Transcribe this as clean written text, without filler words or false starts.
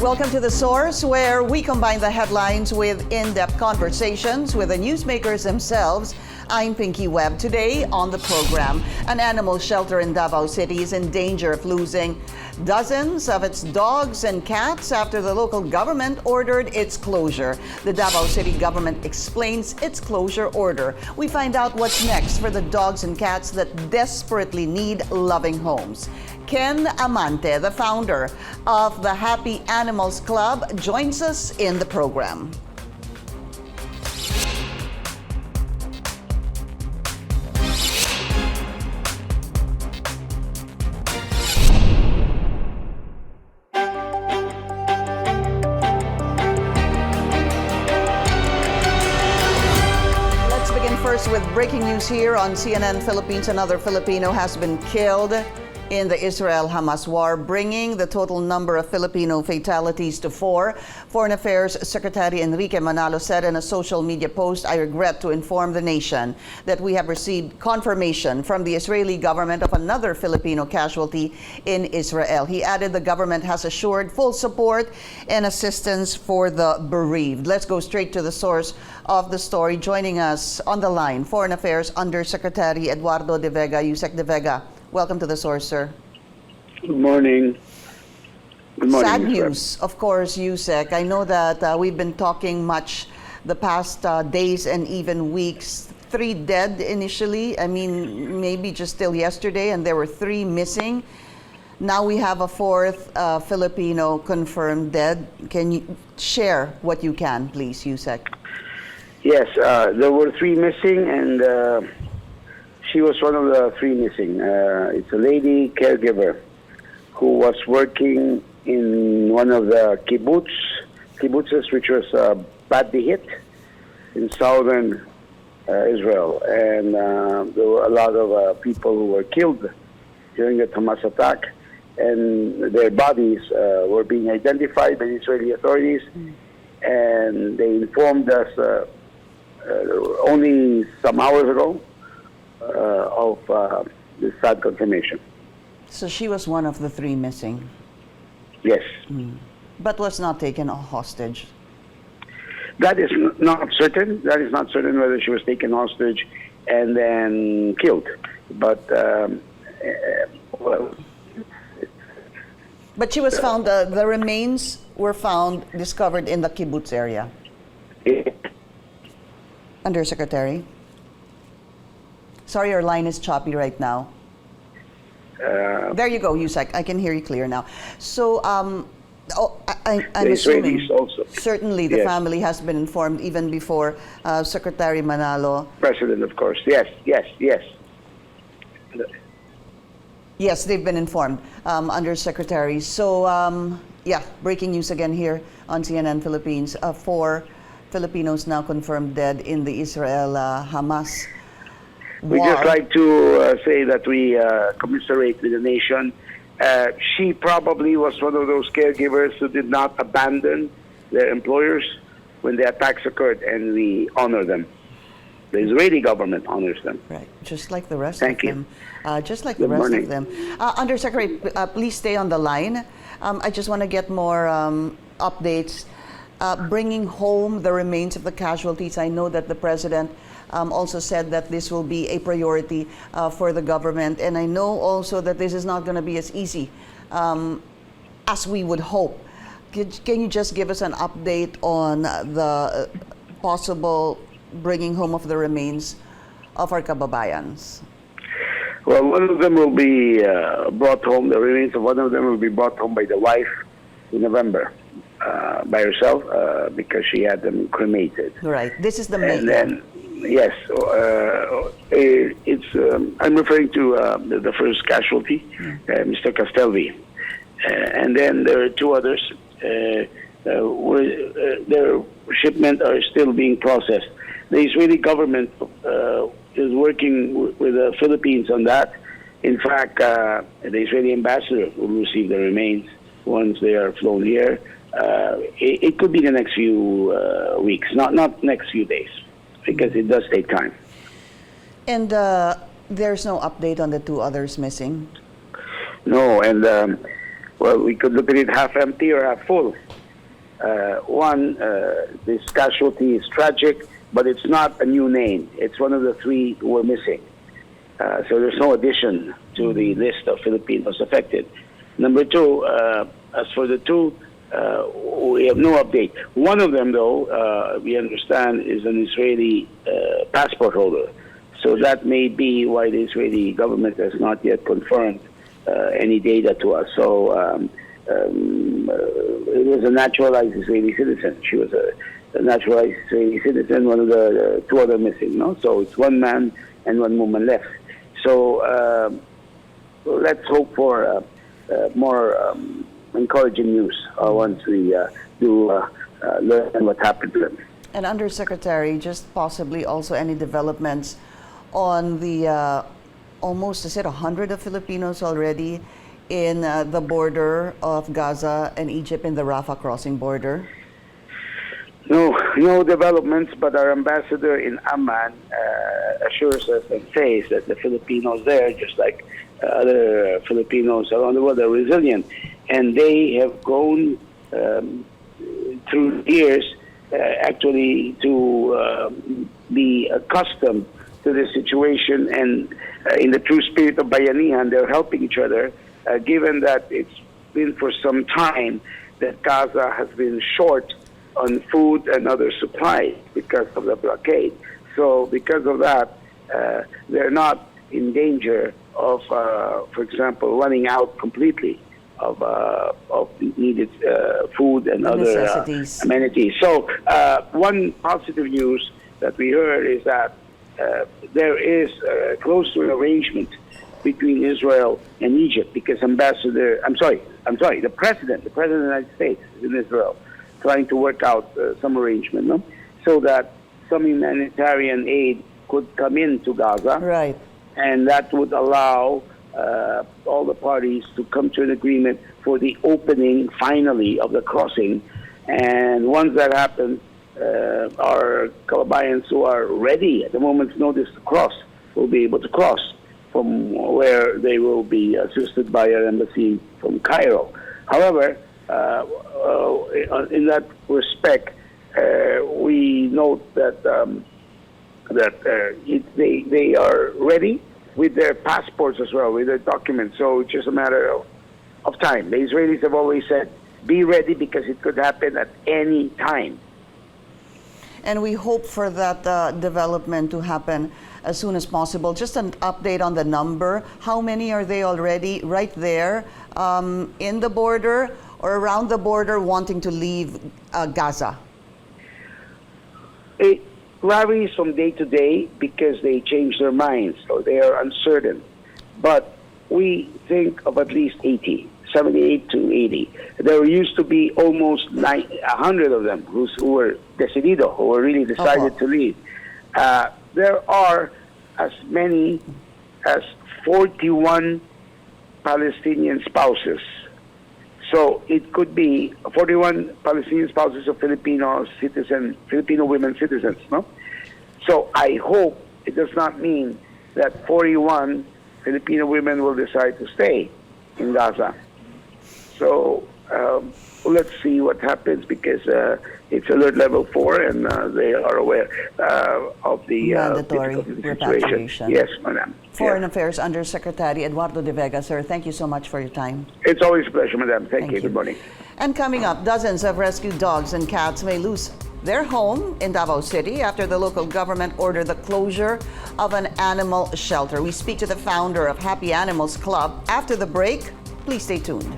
Welcome to The Source, where we combine the headlines with in-depth conversations with the newsmakers themselves. I'm Pinky Webb. Today on the program, an animal shelter in Davao City is in danger of losing dozens of its dogs and cats after the local government ordered its closure. The Davao City government explains its closure order. We find out what's next for the dogs and cats that desperately need loving homes. Ken Amante, the founder of the Happy Animals Club, joins us in the program. Let's begin first with breaking news here on CNN Philippines. Another Filipino has been killed in the Israel-Hamas war, bringing the total number of Filipino fatalities to 4. Foreign Affairs Secretary Enrique Manalo said in a social media post, "I regret to inform the nation that we have received confirmation from the Israeli government of another Filipino casualty in Israel." He added the government has assured full support and assistance for the bereaved. Let's go straight to the source of the story. Joining us on the line, Foreign Affairs Undersecretary Eduardo de Vega. Usec de Vega, welcome to the source, sir. Good morning. Good morning. Sad news, of course, Usec. I know that we've been talking much the past days and even weeks. 3 dead initially. I mean, maybe just till yesterday, and there were 3 missing. Now we have a 4th Filipino confirmed dead. Can you share what you can, please, Usec? Yes, there were 3 missing, and she was one of the 3 missing. It's a lady caregiver who was working in one of the kibbutzes, which was badly hit in southern Israel. And there were a lot of people who were killed during the Hamas attack, and their bodies were being identified by the Israeli authorities, and they informed us only some hours ago of this sad confirmation. So she was one of the 3 missing. Yes. But was not taken hostage. That is not certain. That is not certain whether she was taken hostage and then killed. But, well, But she was found, the remains were found, discovered in the kibbutz area. Undersecretary. Sorry, your line is choppy right now. There you go, Usec. I can hear you clear now. So, I'm assuming also. Certainly the family has been informed even before Secretary Manalo. President, of course. Yes. Yes, they've been informed, Undersecretary. So, yeah, breaking news again here on CNN Philippines. 4 Filipinos now confirmed dead in the Israel-Hamas war. We just like to say that we commiserate with the nation. She probably was one of those caregivers who did not abandon their employers when the attacks occurred, and we honor them. The Israeli government honors them. Right, just like the rest Thank of you. them. Just like the rest morning. of them. Undersecretary, please stay on the line. I just want to get more updates. Bringing home the remains of the casualties. I know that the President also said that this will be a priority for the government. And I know also that this is not going to be as easy as we would hope. Can you just give us an update on the possible bringing home of the remains of our kababayans? Well, one of them will be brought home. The remains of one of them will be brought home by the wife in November. By herself, because she had them cremated. Right. This is the main. And then, yes, it's. I'm referring to the first casualty, Mr. Castelvi, and then there are 2 others. Their shipment are still being processed. The Israeli government is working with the Philippines on that. In fact, the Israeli ambassador will receive the remains once they are flown here. It could be the next few weeks, not next few days, because it does take time. And there's no update on the 2 others missing? No, and well, we could look at it half empty or half full. One, this casualty is tragic, but it's not a new name. It's one of the three who were missing. So there's no addition to the list of Filipinos affected. Number two, as for the two, we have no update. One of them, though, we understand is an Israeli passport holder. So that may be why the Israeli government has not yet confirmed any data to us. So it was a naturalized Israeli citizen. She was a naturalized Israeli citizen, one of the two other missing. No? So it's one man and one woman left. So let's hope for more encouraging news once we do learn what happened to them. And Undersecretary, just possibly also any developments on the almost, is it 100 of Filipinos already in the border of Gaza and Egypt in the Rafah crossing border? No developments, but our ambassador in Amman assures us and says that the Filipinos there, just like other Filipinos around the world, are resilient. And they have grown through years actually to be accustomed to this situation, and in the true spirit of Bayanihan, they're helping each other, given that it's been for some time that Gaza has been short on food and other supplies because of the blockade. So because of that, they're not in danger of, for example, running out completely of needed food and other amenities. So one positive news that we heard is that there is close to an arrangement between Israel and Egypt, because the President of the United States is in Israel trying to work out some arrangement, no? So that some humanitarian aid could come into Gaza. Right. And that would allow all the parties to come to an agreement for the opening, finally, of the crossing. And once that happens, our Kalabayans who are ready at the moment's notice to cross will be able to cross from where they will be assisted by our embassy from Cairo. However, in that respect, we note that they are ready with their passports as well, with their documents. So it's just a matter of time. The Israelis have always said, be ready because it could happen at any time. And we hope for that development to happen as soon as possible. Just an update on the number. How many are they already right there in the border or around the border wanting to leave Gaza? It varies from day to day because they change their minds, so they are uncertain. But we think of at least 80, 78 to 80. There used to be almost 100 of them who were decidido, who were really decided to leave. There are as many as 41 Palestinian spouses. So it could be 41 Palestinian spouses of Filipino women citizens, no? So I hope it does not mean that 41 Filipino women will decide to stay in Gaza. So let's see what happens, because it's alert level 4 and they are aware of the mandatory repatriation. Yes, madam. Foreign Affairs Undersecretary Eduardo de Vega, sir, thank you so much for your time. It's always a pleasure, madam. Thank you. Good morning. And coming up, dozens of rescued dogs and cats may lose their home in Davao City after the local government ordered the closure of an animal shelter. We speak to the founder of Happy Animals Club after the break. Please stay tuned.